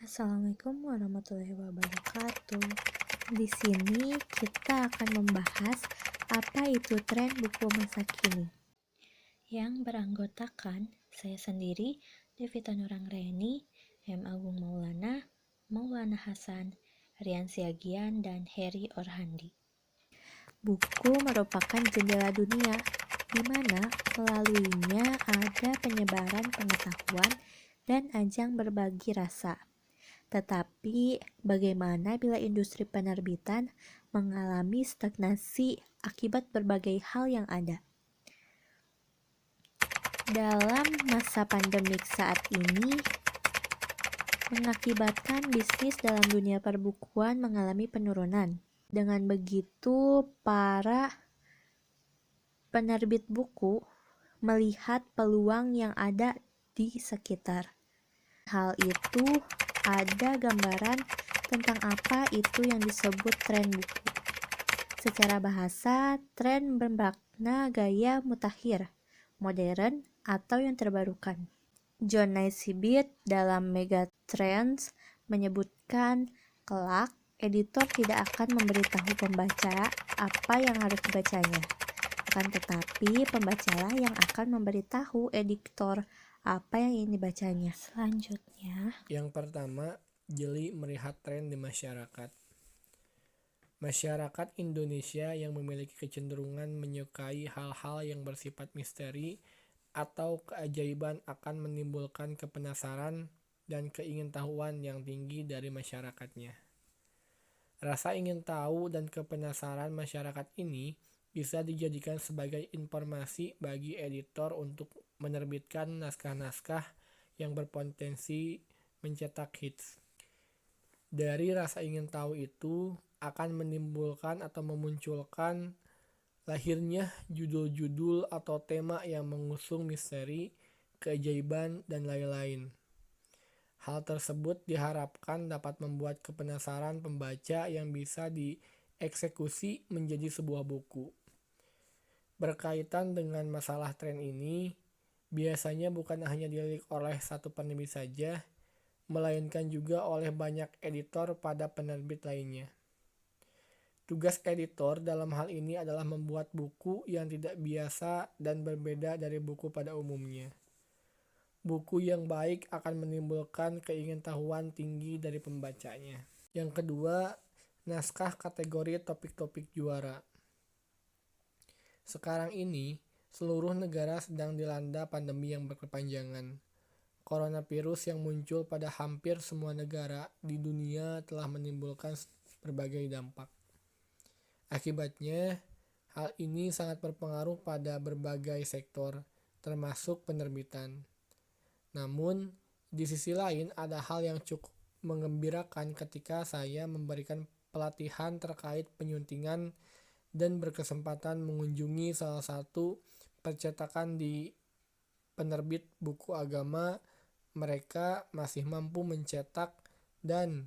Assalamualaikum warahmatullahi wabarakatuh. Di sini kita akan membahas apa itu tren buku masa kini. Yang beranggotakan saya sendiri, Devita Nuranggraeni, M. Agung Maulana, Maulana Hasan, Rian Siagian, dan Heri Orhandi. Buku merupakan jendela dunia, di mana melaluinya ada penyebaran pengetahuan dan ajang berbagi rasa. Tetapi, bagaimana bila industri penerbitan mengalami stagnasi akibat berbagai hal yang ada? Dalam masa pandemik saat ini, mengakibatkan bisnis dalam dunia perbukuan mengalami penurunan. Dengan begitu, para penerbit buku melihat peluang yang ada di sekitar. Hal itu ada gambaran tentang apa itu yang disebut tren buku. Secara bahasa, tren bermakna gaya mutakhir, modern, atau yang terbarukan. John Naisbitt dalam Megatrends menyebutkan kelak editor tidak akan memberitahu pembaca apa yang harus dibacanya. Akan tetapi pembacalah yang akan memberitahu editor apa yang ingin dibacanya. Selanjutnya, yang pertama, jeli melihat tren di masyarakat. Masyarakat Indonesia yang memiliki kecenderungan menyukai hal-hal yang bersifat misteri atau keajaiban akan menimbulkan kepenasaran dan keingintahuan yang tinggi dari masyarakatnya. Rasa ingin tahu dan kepenasaran masyarakat ini bisa dijadikan sebagai informasi bagi editor untuk menerbitkan naskah-naskah yang berpotensi mencetak hits. Dari rasa ingin tahu itu akan menimbulkan atau memunculkan lahirnya judul-judul atau tema yang mengusung misteri, keajaiban, dan lain-lain. Hal tersebut diharapkan dapat membuat kepenasaran pembaca yang bisa dieksekusi menjadi sebuah buku. Berkaitan dengan masalah tren ini, biasanya bukan hanya dilirik oleh satu penerbit saja, melainkan juga oleh banyak editor pada penerbit lainnya. Tugas editor dalam hal ini adalah membuat buku yang tidak biasa dan berbeda dari buku pada umumnya. Buku yang baik akan menimbulkan keingintahuan tinggi dari pembacanya. Yang kedua, naskah kategori topik-topik juara. Sekarang ini, seluruh negara sedang dilanda pandemi yang berkepanjangan. Coronavirus yang muncul pada hampir semua negara di dunia telah menimbulkan berbagai dampak. Akibatnya, hal ini sangat berpengaruh pada berbagai sektor, termasuk penerbitan. Namun, di sisi lain ada hal yang cukup menggembirakan ketika saya memberikan pelatihan terkait penyuntingan dan berkesempatan mengunjungi salah satu percetakan di penerbit buku agama. Mereka masih mampu mencetak dan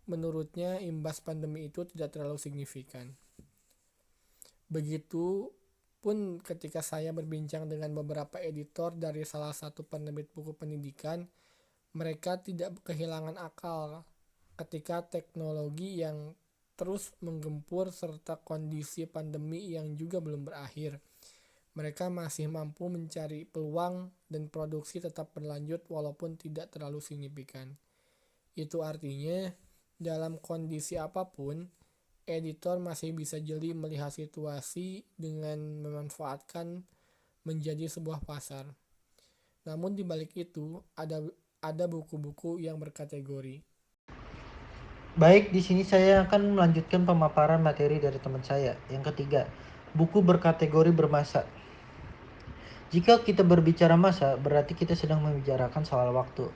menurutnya imbas pandemi itu tidak terlalu signifikan. Begitu pun ketika saya berbincang dengan beberapa editor dari salah satu penerbit buku pendidikan, mereka tidak kehilangan akal ketika teknologi yang terus menggempur serta kondisi pandemi yang juga belum berakhir. Mereka masih mampu mencari peluang dan produksi tetap berlanjut walaupun tidak terlalu signifikan. Itu artinya, dalam kondisi apapun, editor masih bisa jeli melihat situasi dengan memanfaatkan menjadi sebuah pasar. Namun di balik itu, ada buku-buku yang berkategori. Baik, di sini saya akan melanjutkan pemaparan materi dari teman saya. Yang ketiga, buku berkategori bermasa. Jika kita berbicara masa, berarti kita sedang membicarakan soal waktu.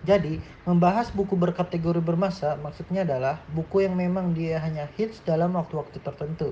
Jadi, membahas buku berkategori bermasa maksudnya adalah buku yang memang dia hanya hits dalam waktu-waktu tertentu.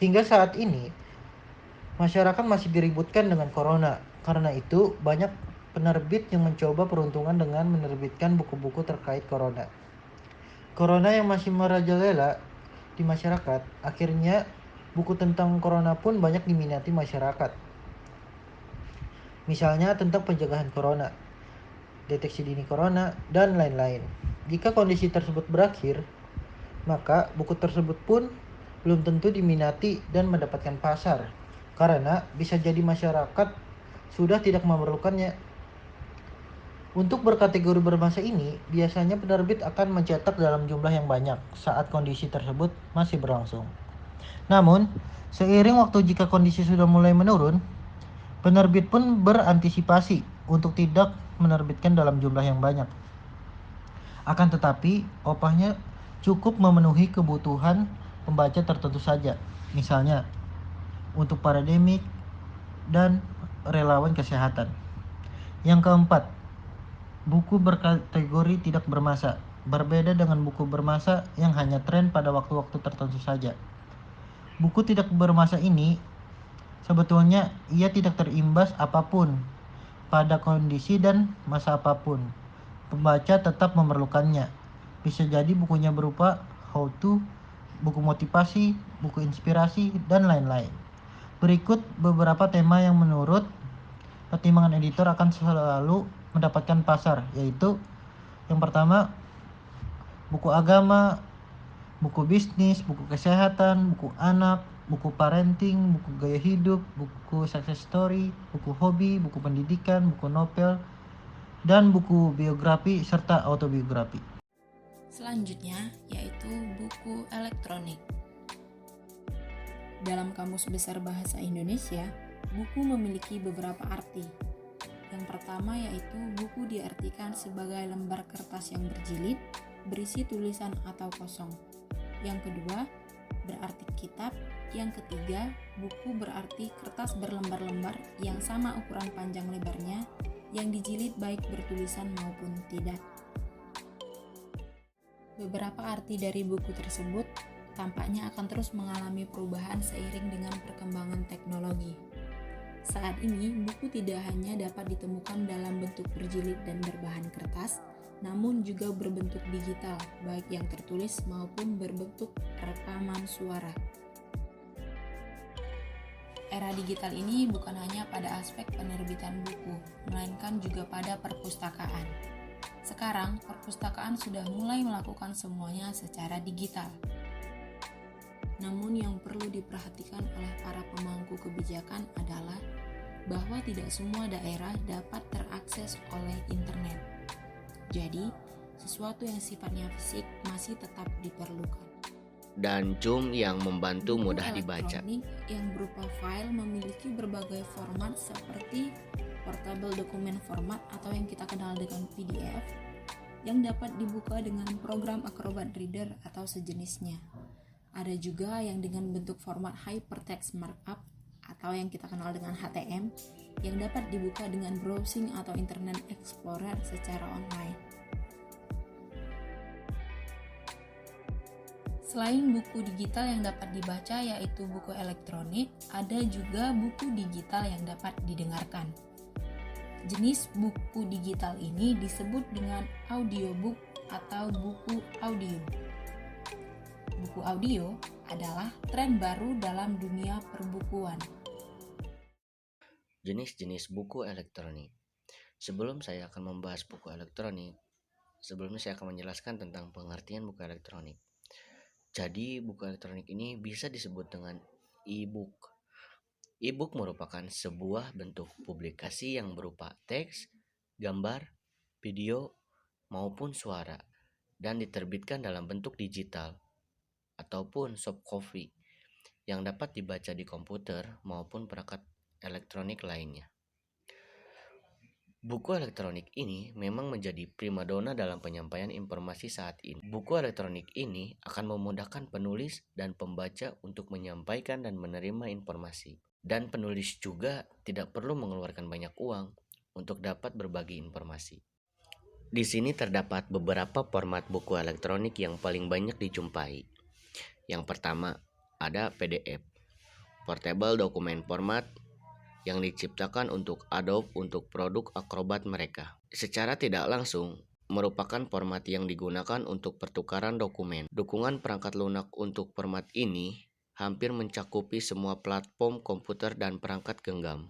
Hingga saat ini, masyarakat masih diributkan dengan corona. Karena itu, banyak penerbit yang mencoba peruntungan dengan menerbitkan buku-buku terkait corona. Corona yang masih merajalela di masyarakat, akhirnya buku tentang corona pun banyak diminati masyarakat. Misalnya tentang pencegahan corona. deteksi dini corona, dan lain-lain. Jika kondisi tersebut berakhir, maka buku tersebut pun belum tentu diminati dan mendapatkan pasar, karena bisa jadi masyarakat sudah tidak memerlukannya. Untuk berkategori bermasa ini, biasanya penerbit akan mencetak dalam jumlah yang banyak saat kondisi tersebut masih berlangsung. Namun, seiring waktu jika kondisi sudah mulai menurun, penerbit pun berantisipasi untuk tidak menerbitkan dalam jumlah yang banyak. Akan tetapi, opahnya cukup memenuhi kebutuhan pembaca tertentu saja, misalnya untuk pandemik dan relawan kesehatan. Yang keempat, buku berkategori tidak bermasa. Berbeda dengan buku bermasa yang hanya tren pada waktu-waktu tertentu saja. Buku tidak bermasa ini sebetulnya ia tidak terimbas apapun pada kondisi dan masa apapun. Pembaca tetap memerlukannya. Bisa jadi bukunya berupa how to, buku motivasi, buku inspirasi, dan lain-lain. Berikut beberapa tema yang menurut pertimbangan editor akan selalu mendapatkan pasar, yaitu yang pertama, buku agama, buku bisnis, buku kesehatan, buku anak, buku parenting, buku gaya hidup, buku success story, buku hobi, buku pendidikan, buku novel, dan buku biografi serta autobiografi. Selanjutnya yaitu buku elektronik. Dalam Kamus Besar Bahasa Indonesia, buku memiliki beberapa arti. Yang pertama yaitu buku diartikan sebagai lembar kertas yang berjilid, berisi tulisan atau kosong. Yang kedua, berarti kitab. Yang ketiga, buku berarti kertas berlembar-lembar yang sama ukuran panjang lebarnya, yang dijilid baik bertulisan maupun tidak. Beberapa arti dari buku tersebut tampaknya akan terus mengalami perubahan seiring dengan perkembangan teknologi. Saat ini, buku tidak hanya dapat ditemukan dalam bentuk berjilid dan berbahan kertas, namun juga berbentuk digital, baik yang tertulis maupun berbentuk rekaman suara. Era digital ini bukan hanya pada aspek penerbitan buku, melainkan juga pada perpustakaan. Sekarang, perpustakaan sudah mulai melakukan semuanya secara digital. Namun yang perlu diperhatikan oleh para pemangku kebijakan adalah bahwa tidak semua daerah dapat terakses oleh internet. Jadi, sesuatu yang sifatnya fisik masih tetap diperlukan. Dan zoom yang membantu Buku mudah dibaca. elektronik yang berupa file memiliki berbagai format seperti portable document format atau yang kita kenal dengan PDF, yang dapat dibuka dengan program Acrobat Reader atau sejenisnya. Ada juga yang dengan bentuk format Hypertext Markup atau yang kita kenal dengan HTM, yang dapat dibuka dengan browsing atau Internet Explorer secara online. Selain buku digital yang dapat dibaca yaitu buku elektronik, ada juga buku digital yang dapat didengarkan. Jenis buku digital ini disebut dengan audiobook atau buku audio. Buku audio adalah tren baru dalam dunia perbukuan. Jenis-jenis buku elektronik. Sebelum saya akan membahas buku elektronik, sebelumnya saya akan menjelaskan tentang pengertian buku elektronik. Jadi, buku elektronik ini bisa disebut dengan e-book. E-book merupakan sebuah bentuk publikasi yang berupa teks, gambar, video, maupun suara, dan diterbitkan dalam bentuk digital ataupun soft copy yang dapat dibaca di komputer maupun perangkat elektronik lainnya. Buku elektronik ini memang menjadi primadona dalam penyampaian informasi saat ini. Buku elektronik ini akan memudahkan penulis dan pembaca untuk menyampaikan dan menerima informasi. Dan penulis juga tidak perlu mengeluarkan banyak uang untuk dapat berbagi informasi. Di sini terdapat beberapa format buku elektronik yang paling banyak dijumpai. Yang pertama, ada PDF, Portable Document Format, yang diciptakan untuk Adobe untuk produk Acrobat mereka. Secara tidak langsung, merupakan format yang digunakan untuk pertukaran dokumen. Dukungan perangkat lunak untuk format ini hampir mencakupi semua platform komputer dan perangkat genggam.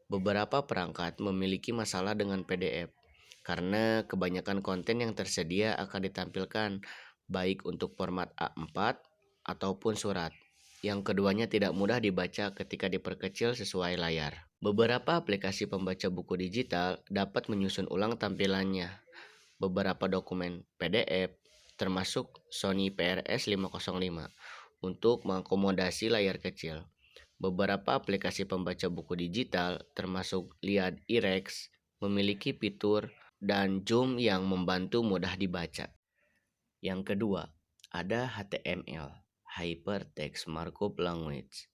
Beberapa perangkat memiliki masalah dengan PDF karena kebanyakan konten yang tersedia akan ditampilkan baik untuk format A4 ataupun surat. Yang keduanya tidak mudah dibaca ketika diperkecil sesuai layar. Beberapa aplikasi pembaca buku digital dapat menyusun ulang tampilannya. Beberapa dokumen PDF, termasuk Sony PRS 505, untuk mengakomodasi layar kecil. Beberapa aplikasi pembaca buku digital, termasuk Liad Irex, memiliki fitur dan zoom yang membantu mudah dibaca. Yang kedua, ada HTML. Hypertext Markup Language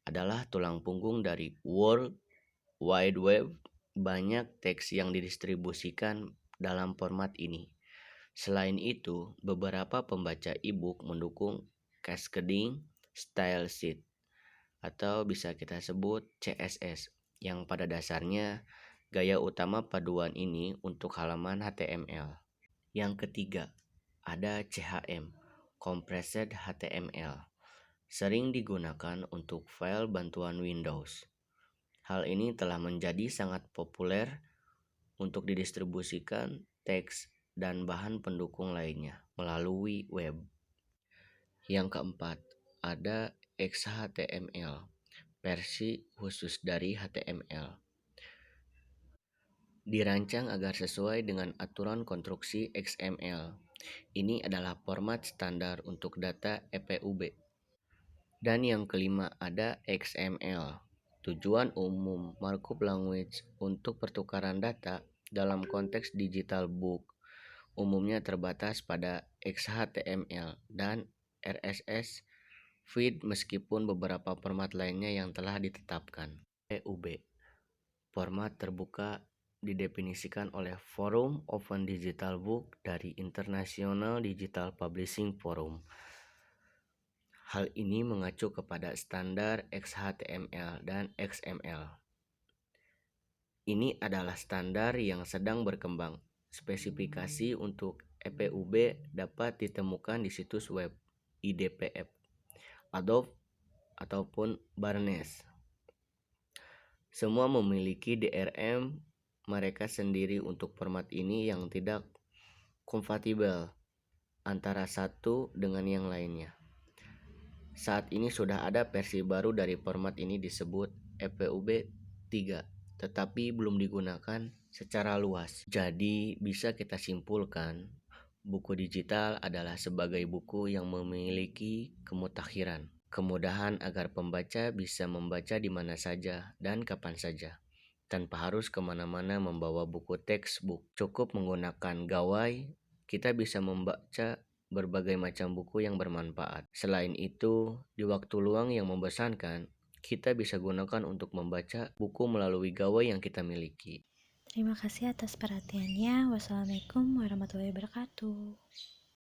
adalah tulang punggung dari World Wide Web. Banyak teks yang didistribusikan dalam format ini. Selain itu, beberapa pembaca e-book mendukung cascading style sheet atau bisa kita sebut CSS, yang pada dasarnya gaya utama paduan ini untuk halaman HTML. Yang ketiga, ada CHM, Compressed HTML, sering digunakan untuk file bantuan Windows. Hal ini telah menjadi sangat populer untuk didistribusikan teks dan bahan pendukung lainnya melalui web. Yang keempat, ada XHTML, versi khusus dari HTML. Dirancang agar sesuai dengan aturan konstruksi XML. Ini adalah format standar untuk data EPUB. Dan yang kelima ada XML, tujuan umum markup language untuk pertukaran data dalam konteks digital book. Umumnya terbatas pada XHTML dan RSS feed meskipun beberapa format lainnya yang telah ditetapkan. EPUB, format terbuka, didefinisikan oleh Forum Open Digital Book dari International Digital Publishing Forum. Hal ini mengacu kepada standar XHTML dan XML. Ini adalah standar yang sedang berkembang. Spesifikasi untuk EPUB dapat ditemukan di situs web IDPF, Adobe, ataupun Barnes. Semua memiliki DRM mereka sendiri untuk format ini yang tidak kompatibel antara satu dengan yang lainnya. Saat ini sudah ada versi baru dari format ini disebut EPUB 3, tetapi belum digunakan secara luas. Jadi bisa kita simpulkan, buku digital adalah sebagai buku yang memiliki kemutakhiran, kemudahan agar pembaca bisa membaca di mana saja dan kapan saja, tanpa harus kemana-mana membawa buku textbook. Cukup menggunakan gawai, kita bisa membaca berbagai macam buku yang bermanfaat. Selain itu, di waktu luang yang membosankan, kita bisa gunakan untuk membaca buku melalui gawai yang kita miliki. Terima kasih atas perhatiannya. Wassalamualaikum warahmatullahi wabarakatuh.